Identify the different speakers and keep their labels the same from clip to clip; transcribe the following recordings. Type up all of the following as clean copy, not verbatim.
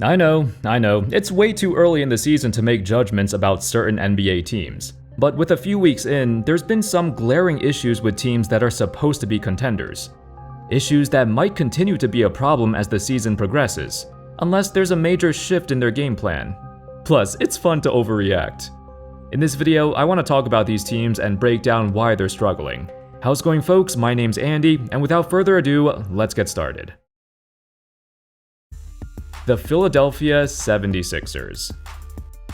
Speaker 1: I know, it's way too early in the season to make judgments about certain NBA teams. But with a few weeks in, there's been some glaring issues with teams that are supposed to be contenders. Issues that might continue to be a problem as the season progresses, unless there's a major shift in their game plan. Plus, it's fun to overreact. In this video, I want to talk about these teams and break down why they're struggling. How's it going, folks? My name's Andy, and without further ado, let's get started. The Philadelphia 76ers.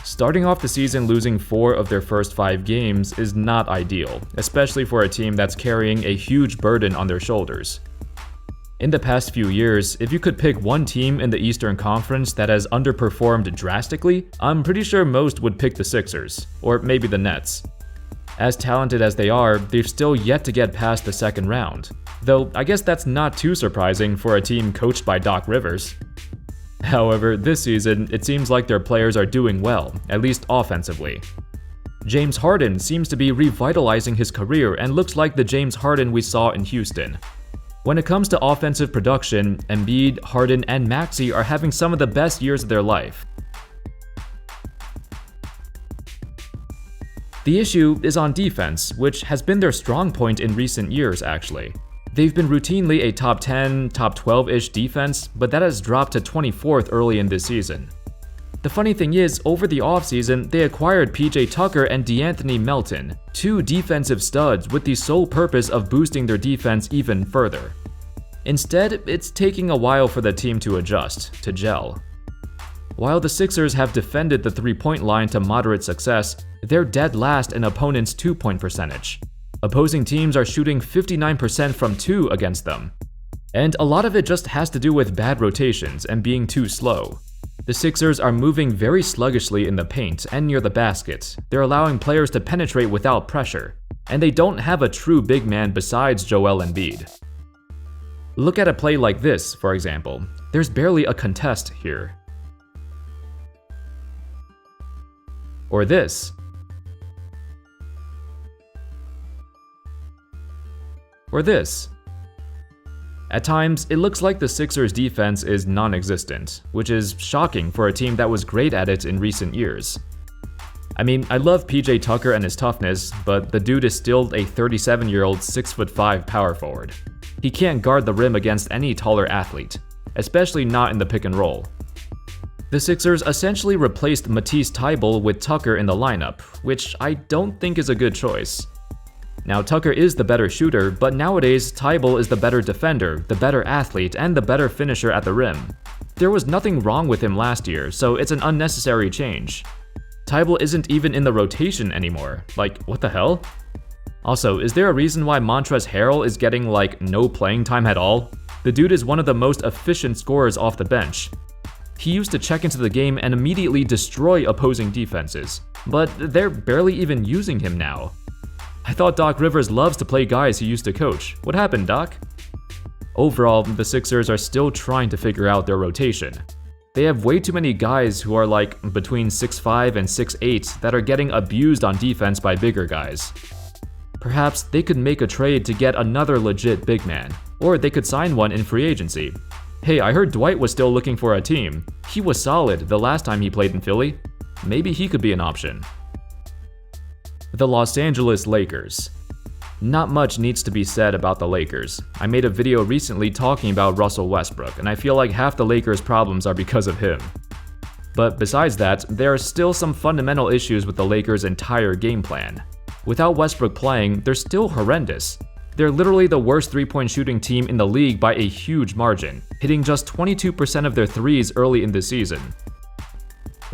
Speaker 1: Starting off the season losing 4 of their first 5 games is not ideal, especially for a team that's carrying a huge burden on their shoulders. In the past few years, if you could pick one team in the Eastern Conference that has underperformed drastically, I'm pretty sure most would pick the Sixers, or maybe the Nets. As talented as they are, they've still yet to get past the second round, though I guess that's not too surprising for a team coached by Doc Rivers. However, this season, it seems like their players are doing well, at least offensively. James Harden seems to be revitalizing his career and looks like the James Harden we saw in Houston. When it comes to offensive production, Embiid, Harden, and Maxey are having some of the best years of their life. The issue is on defense, which has been their strong point in recent years, actually. They've been routinely a top 10, top 12-ish defense, but that has dropped to 24th early in this season. The funny thing is, over the offseason, they acquired PJ Tucker and DeAnthony Melton, 2 defensive studs with the sole purpose of boosting their defense even further. Instead, it's taking a while for the team to adjust, to gel. While the Sixers have defended the three-point line to moderate success, they're dead last in opponents' two-point percentage. Opposing teams are shooting 59% from 2 against them. And a lot of it just has to do with bad rotations and being too slow. The Sixers are moving very sluggishly in the paint and near the basket. They're allowing players to penetrate without pressure, and they don't have a true big man besides Joel Embiid. Look at a play like this, for example. There's barely a contest here. Or this. Or this. At times, it looks like the Sixers' defense is non-existent, which is shocking for a team that was great at it in recent years. I mean, I love PJ Tucker and his toughness, but the dude is still a 37-year-old 6'5" power forward. He can't guard the rim against any taller athlete, especially not in the pick and roll. The Sixers essentially replaced Matisse Thybulle with Tucker in the lineup, which I don't think is a good choice. Now, Tucker is the better shooter, but nowadays, Thybulle is the better defender, the better athlete, and the better finisher at the rim. There was nothing wrong with him last year, so it's an unnecessary change. Thybulle isn't even in the rotation anymore. Like, what the hell? Also, is there a reason why Montrezl Harrell is getting, like, no playing time at all? The dude is one of the most efficient scorers off the bench. He used to check into the game and immediately destroy opposing defenses, but they're barely even using him now. I thought Doc Rivers loves to play guys he used to coach. What happened, Doc? Overall, the Sixers are still trying to figure out their rotation. They have way too many guys who are like between 6'5" and 6'8" that are getting abused on defense by bigger guys. Perhaps they could make a trade to get another legit big man, or they could sign one in free agency. Hey, I heard Dwight was still looking for a team. He was solid the last time he played in Philly. Maybe he could be an option. The Los Angeles Lakers. Not much needs to be said about the Lakers. I made a video recently talking about Russell Westbrook, and I feel like half the Lakers' problems are because of him. But besides that, there are still some fundamental issues with the Lakers' entire game plan. Without Westbrook playing, they're still horrendous. They're literally the worst three-point shooting team in the league by a huge margin, hitting just 22% of their threes early in the season.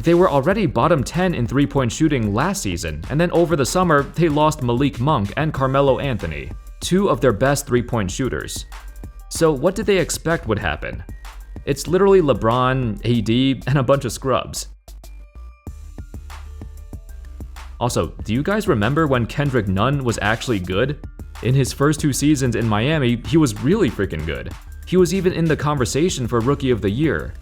Speaker 1: They were already bottom 10 in three-point shooting last season, and then over the summer, they lost Malik Monk and Carmelo Anthony, 2 of their best three-point shooters. So what did they expect would happen? It's literally LeBron, AD, and a bunch of scrubs. Also, do you guys remember when Kendrick Nunn was actually good? In his first 2 seasons in Miami, he was really freaking good. He was even in the conversation for Rookie of the Year.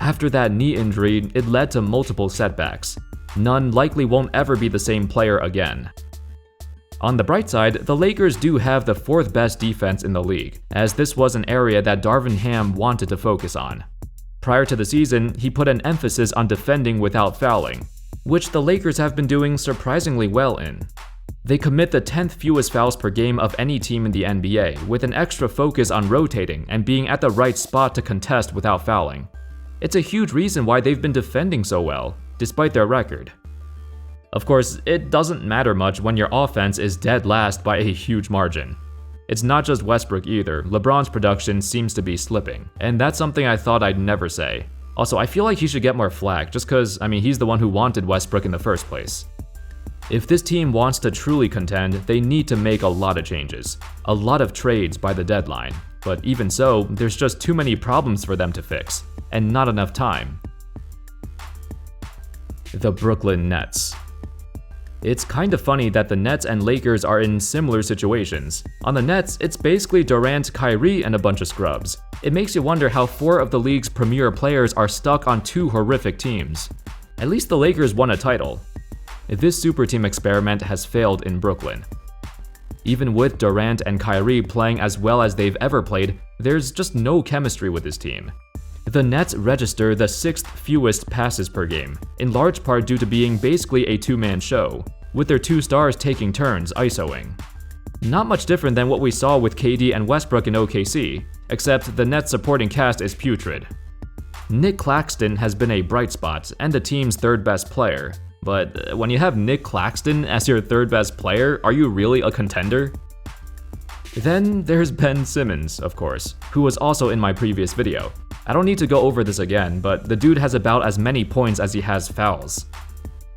Speaker 1: After that knee injury, it led to multiple setbacks. Nunn likely won't ever be the same player again. On the bright side, the Lakers do have the 4th best defense in the league, as this was an area that Darvin Ham wanted to focus on. Prior to the season, he put an emphasis on defending without fouling, which the Lakers have been doing surprisingly well in. They commit the 10th fewest fouls per game of any team in the NBA, with an extra focus on rotating and being at the right spot to contest without fouling. It's a huge reason why they've been defending so well, despite their record. Of course, it doesn't matter much when your offense is dead last by a huge margin. It's not just Westbrook either. LeBron's production seems to be slipping, and that's something I thought I'd never say. Also, I feel like he should get more flack just cause, he's the one who wanted Westbrook in the first place. If this team wants to truly contend, they need to make a lot of changes. A lot of trades by the deadline. But even so, there's just too many problems for them to fix, and not enough time. The Brooklyn Nets. It's kind of funny that the Nets and Lakers are in similar situations. On the Nets, it's basically Durant, Kyrie, and a bunch of scrubs. It makes you wonder how 4 of the league's premier players are stuck on 2 horrific teams. At least the Lakers won a title. This super team experiment has failed in Brooklyn. Even with Durant and Kyrie playing as well as they've ever played, there's just no chemistry with this team. The Nets register the 6th fewest passes per game, in large part due to being basically a 2-man show, with their 2 stars taking turns ISOing. Not much different than what we saw with KD and Westbrook in OKC, except the Nets supporting cast is putrid. Nick Claxton has been a bright spot and the team's 3rd best player, but when you have Nick Claxton as your 3rd best player, are you really a contender? Then there's Ben Simmons, of course, who was also in my previous video. I don't need to go over this again, but the dude has about as many points as he has fouls.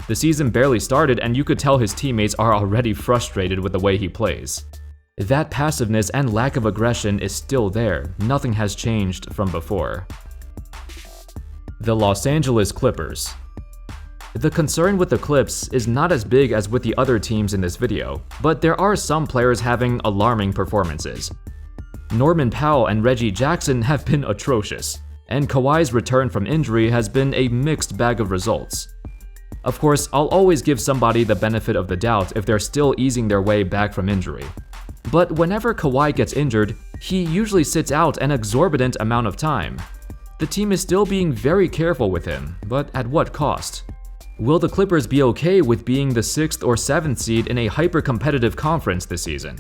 Speaker 1: The season barely started and you could tell his teammates are already frustrated with the way he plays. That passiveness and lack of aggression is still there, nothing has changed from before. The Los Angeles Clippers. The concern with the Clips is not as big as with the other teams in this video, but there are some players having alarming performances. Norman Powell and Reggie Jackson have been atrocious, and Kawhi's return from injury has been a mixed bag of results. Of course, I'll always give somebody the benefit of the doubt if they're still easing their way back from injury. But whenever Kawhi gets injured, he usually sits out an exorbitant amount of time. The team is still being very careful with him, but at what cost? Will the Clippers be okay with being the 6th or 7th seed in a hyper-competitive conference this season?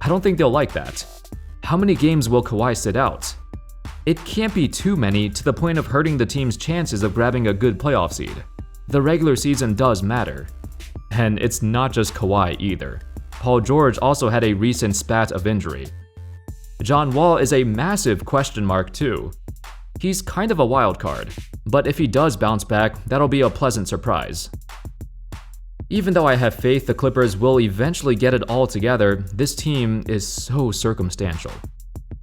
Speaker 1: I don't think they'll like that. How many games will Kawhi sit out? It can't be too many to the point of hurting the team's chances of grabbing a good playoff seed. The regular season does matter. And it's not just Kawhi either. Paul George also had a recent spat of injury. John Wall is a massive question mark too. He's kind of a wild card, but if he does bounce back, that'll be a pleasant surprise. Even though I have faith the Clippers will eventually get it all together, this team is so circumstantial.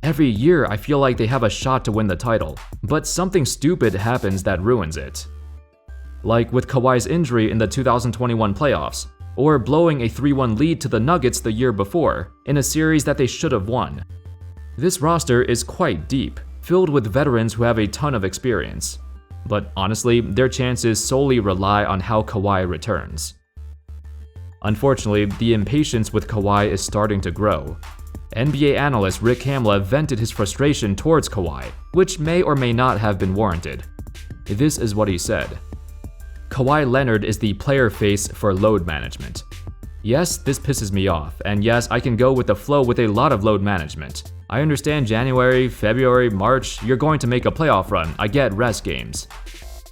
Speaker 1: Every year I feel like they have a shot to win the title, but something stupid happens that ruins it. Like with Kawhi's injury in the 2021 playoffs, or blowing a 3-1 lead to the Nuggets the year before, in a series that they should have won. This roster is quite deep, filled with veterans who have a ton of experience. But honestly, their chances solely rely on how Kawhi returns. Unfortunately, the impatience with Kawhi is starting to grow. NBA analyst Rick Hamla vented his frustration towards Kawhi, which may or may not have been warranted. This is what he said. Kawhi Leonard is the player face for load management. Yes, this pisses me off, and yes, I can go with the flow with a lot of load management. I understand January, February, March, you're going to make a playoff run, I get rest games.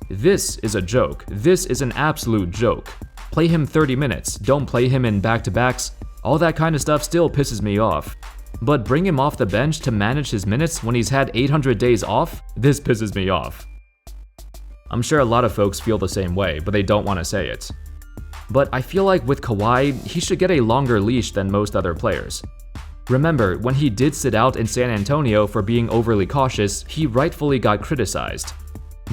Speaker 1: This is a joke. This is an absolute joke. Play him 30 minutes, don't play him in back-to-backs. All that kind of stuff still pisses me off. But bring him off the bench to manage his minutes when he's had 800 days off? This pisses me off. I'm sure a lot of folks feel the same way, but they don't want to say it. But I feel like with Kawhi, he should get a longer leash than most other players. Remember, when he did sit out in San Antonio for being overly cautious, he rightfully got criticized.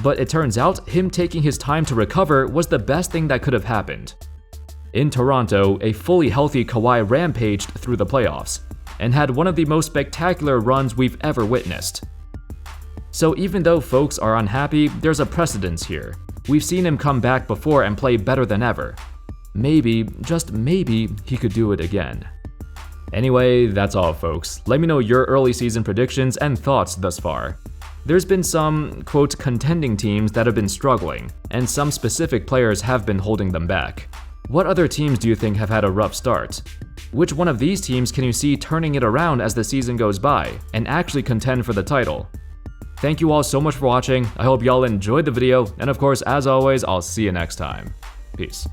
Speaker 1: But it turns out, him taking his time to recover was the best thing that could have happened. In Toronto, a fully healthy Kawhi rampaged through the playoffs, and had one of the most spectacular runs we've ever witnessed. So even though folks are unhappy, there's a precedence here. We've seen him come back before and play better than ever. Maybe, just maybe, he could do it again. Anyway, that's all folks. Let me know your early season predictions and thoughts thus far. There's been some, quote, contending teams that have been struggling, and some specific players have been holding them back. What other teams do you think have had a rough start? Which one of these teams can you see turning it around as the season goes by and actually contend for the title? Thank you all so much for watching. I hope y'all enjoyed the video, and of course, as always, I'll see you next time. Peace.